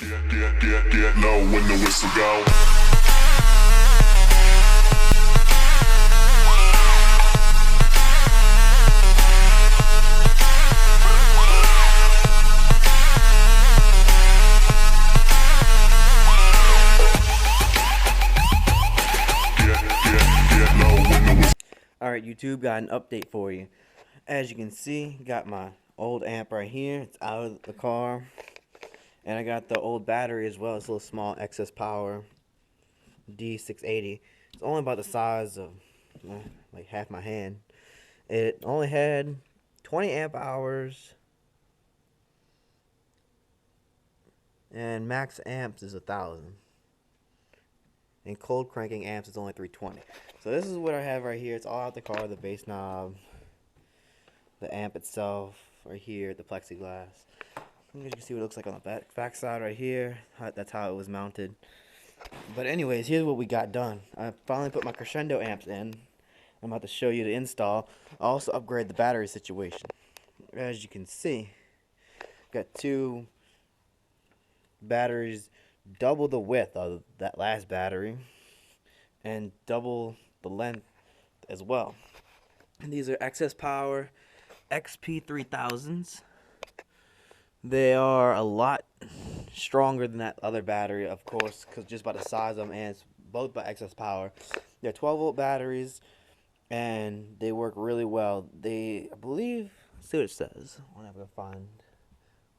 Get low when the whistle go. Alright YouTube, got an update for you. As you can see, got my old amp right here. It's out of the car. And I got the old battery as well. It's a little small excess power D680. It's only about the size of like half my hand. It only had 20 amp hours. And max amps is 1,000. And cold cranking amps is only 320. So this is what I have right here. It's all out the car, the bass knob, the amp itself, right here, the plexiglass. You can see what it looks like on the back side right here. That's how it was mounted. But anyways, here's what we got done. I finally put my Crescendo amps in. I'm about to show you the install. I also upgraded the battery situation. As you can see, got two batteries, double the width of that last battery and double the length as well. And these are excess power XP3000s. They are a lot stronger than that other battery, of course, because just by the size of them, and it's both by excess power. They're 12-volt batteries and they work really well. I believe, let's see what it says. I'm gonna find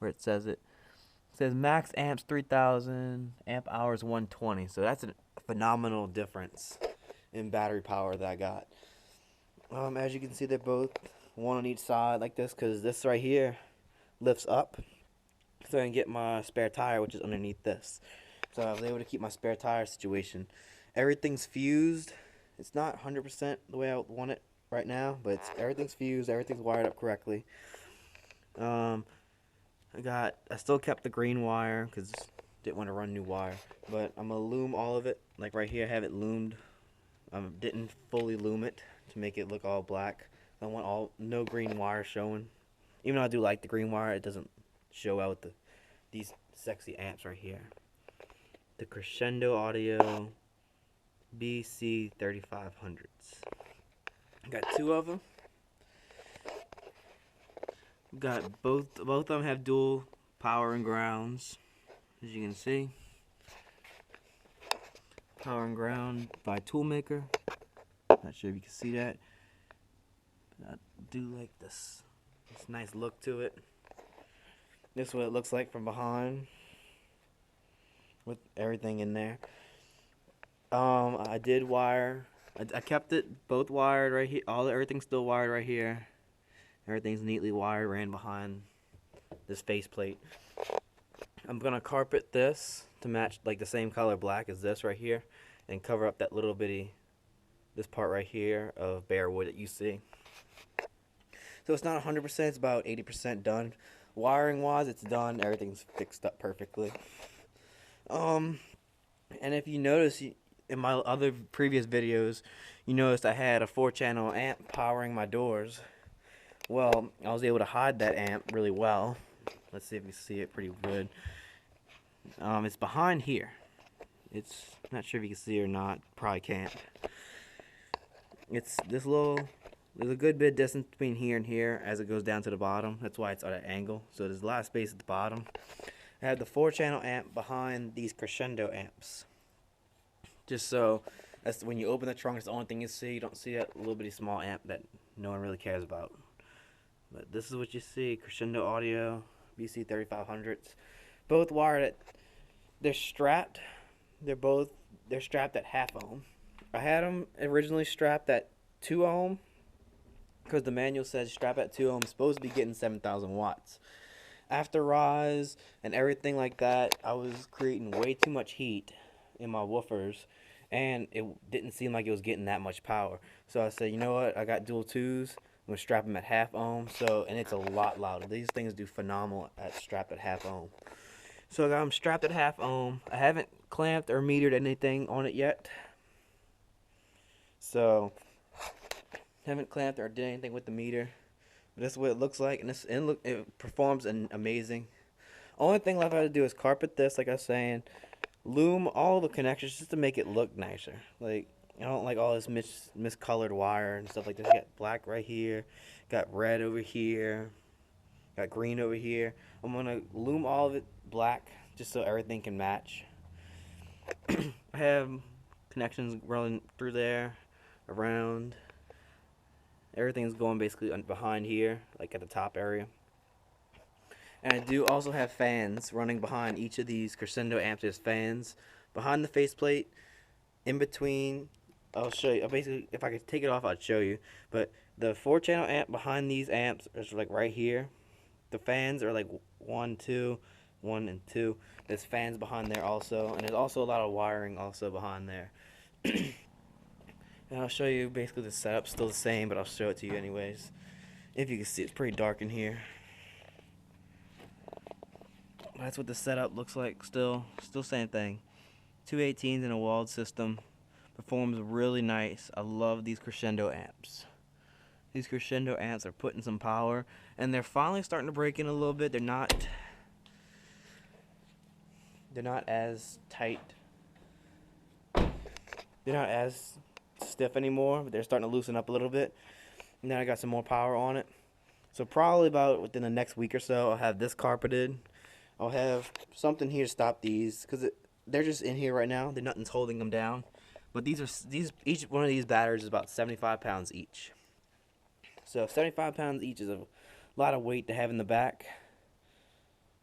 where it says it. It says max amps 3000, amp hours 120. So that's a phenomenal difference in battery power that I got. As you can see, they're both one on each side like this, because this right here lifts up so I can get my spare tire, which is underneath this. So I was able to keep my spare tire situation. Everything's fused. It's not 100% the way I want it right now, but everything's fused, everything's wired up correctly. I still kept the green wire because didn't want to run new wire, but I'm gonna loom all of it. Like right here, I have it loomed. Didn't fully loom it to make it look all black. I want no green wire showing. Even though I do like the green wire, it doesn't show out these sexy amps right here. The Crescendo Audio bc3500s. Got two of them. Got both of them have dual power and grounds, as you can see. Power and ground by Toolmaker. Not sure if you can see that, but I do like this nice look to it. This is what it looks like from behind with everything in there. I did wire. I kept it both wired right here. Everything's still wired right here. Everything's neatly wired, ran behind this faceplate. I'm gonna carpet this to match like the same color black as this right here, and cover up that little bitty, this part right here of bare wood that you see. So it's not 100%, it's about 80% done. Wiring wise, it's done. Everything's fixed up perfectly. And if you notice in my other previous videos, you noticed I had a 4-channel amp powering my doors. Well, I was able to hide that amp really well. Let's see if you see it pretty good. It's behind here. It's not sure if you can see it or not. Probably can't. It's this little. There's a good bit of distance between here and here as it goes down to the bottom. That's why it's at an angle. So there's a lot of space at the bottom. I have the 4-channel amp behind these Crescendo amps. Just so that's when you open the trunk, it's the only thing you see. You don't see that little bitty small amp that no one really cares about. But this is what you see, Crescendo Audio bc3500s. Both wired they're strapped. They're strapped at 0.5 ohm. I had them originally strapped at 2 ohm because the manual says strap at 2 ohm, supposed to be getting 7,000 watts. After rise and everything like that, I was creating way too much heat in my woofers, and it didn't seem like it was getting that much power. So I said, you know what, I got dual 2s. I'm going to strap them at 0.5 ohm, and it's a lot louder. These things do phenomenal at strapped at 0.5 ohm. So I got them strapped at 0.5 ohm. I haven't clamped or metered anything on it yet. So, haven't clamped or did anything with the meter. But this is what it looks like, and it performs amazing. Only thing left I have to do is carpet this, like I was saying, loom all the connections just to make it look nicer. Like, I don't like all this miscolored wire and stuff like this. You got black right here, got red over here, got green over here. I'm gonna loom all of it black just so everything can match. I have connections running through there, around. Everything's going basically behind here, like at the top area. And I do also have fans running behind each of these Crescendo amps. There's fans behind the faceplate, in between. I'll show you. Basically, if I could take it off, I'd show you. But the 4-channel amp behind these amps is like right here. The fans are like 1, 2, 1 and 2. There's fans behind there also, and there's also a lot of wiring also behind there. And I'll show you basically the setup, still the same, but I'll show it to you anyways. If you can see, it's pretty dark in here. That's what the setup looks like. Still same thing. 218s in a walled system. Performs really nice. I love these Crescendo amps. These Crescendo amps are putting some power, and they're finally starting to break in a little bit. They're not as tight. They're not as stiff anymore, but they're starting to loosen up a little bit. And then I got some more power on it. So probably about within the next week or so, I'll have this carpeted. I'll have something here to stop these, because they're just in here right now. Nothing's holding them down. But each one of these batteries is about 75 pounds each. So 75 pounds each is a lot of weight to have in the back.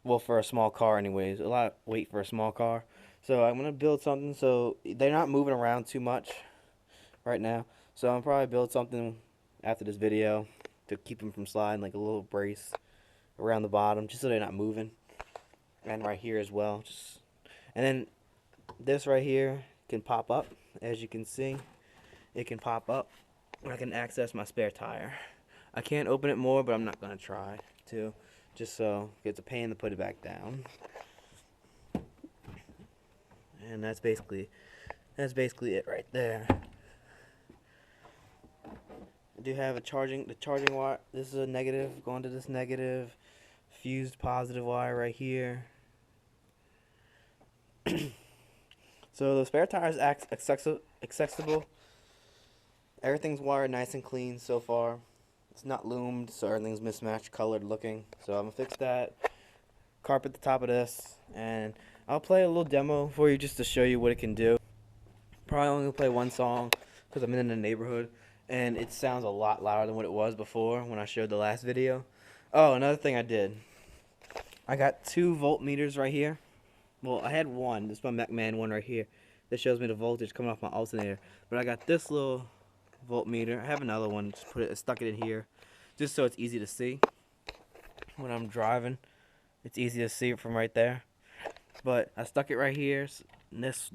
Well, for a small car anyways, a lot of weight for a small car. So I'm going to build something so they're not moving around too much right now. So I'll probably build something after this video to keep them from sliding, like a little brace around the bottom, just so they're not moving. And right here as well. And then this right here can pop up, as you can see. It can pop up where I can access my spare tire. I can't open it more, but I'm not going to try to, just so it's a pain to put it back down. And that's basically it right there. I do have the charging wire. This is a negative, going to this negative, fused positive wire right here. So the spare tire is accessible. Everything's wired nice and clean so far. It's not loomed, so everything's mismatched colored looking. So I'm gonna fix that, carpet the top of this, and I'll play a little demo for you just to show you what it can do. Probably only gonna play one song because I'm in the neighborhood, and it sounds a lot louder than what it was before when I showed the last video. Oh, another thing I did. I got 2 voltmeters right here. Well, I had one. This is my Mechman one right here. That shows me the voltage coming off my alternator. But I got this little voltmeter. I have another one. Just stuck it in here, just so it's easy to see when I'm driving. It's easy to see it from right there. But I stuck it right here. This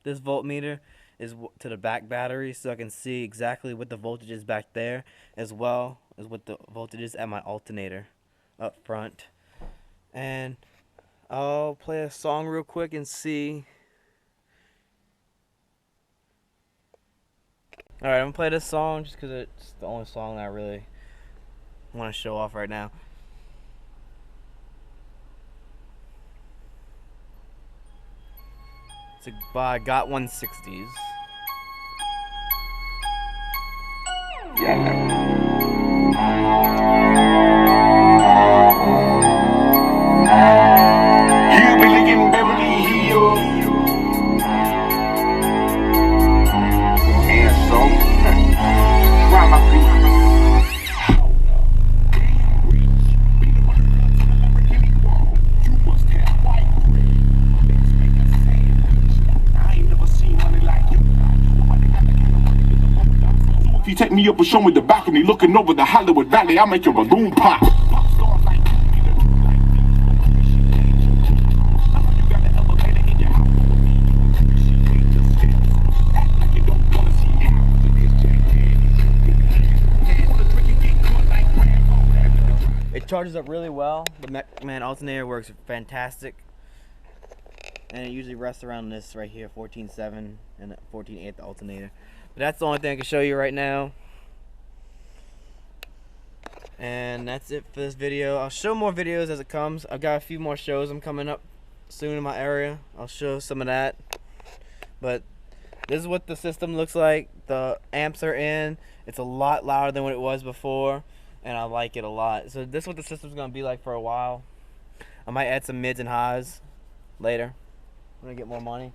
voltmeter is to the back battery, so I can see exactly what the voltage is back there, as well as what the voltage is at my alternator up front. And I'll play a song real quick and see. Alright, I'm gonna play this song just because it's the only song that I really want to show off right now. It's by Got 160s. You be looking Beverly Hills. And so, why my feet? You must have white I ain't never seen money like you. If you take me up and show me the balcony looking over the Hollywood Valley, I'll make your balloon pop. It charges up really well. The Mechman alternator works fantastic, and it usually rests around this right here, 14.7 and 14.8 the alternator. But that's the only thing I can show you right now. And that's it for this video. I'll show more videos as it comes. I've got a few more shows I'm coming up soon in my area. I'll show some of that. But this is what the system looks like. The amps are in. It's a lot louder than what it was before, and I like it a lot. So this is what the system's gonna be like for a while. I might add some mids and highs later when I get more money.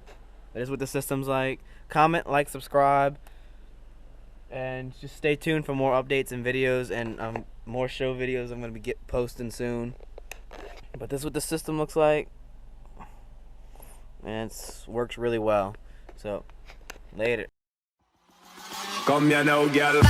That is what the system's like. Comment, like, subscribe, and just stay tuned for more updates and videos and more show videos I'm gonna be posting soon. But this is what the system looks like, and it works really well. So later. Come here now, girl.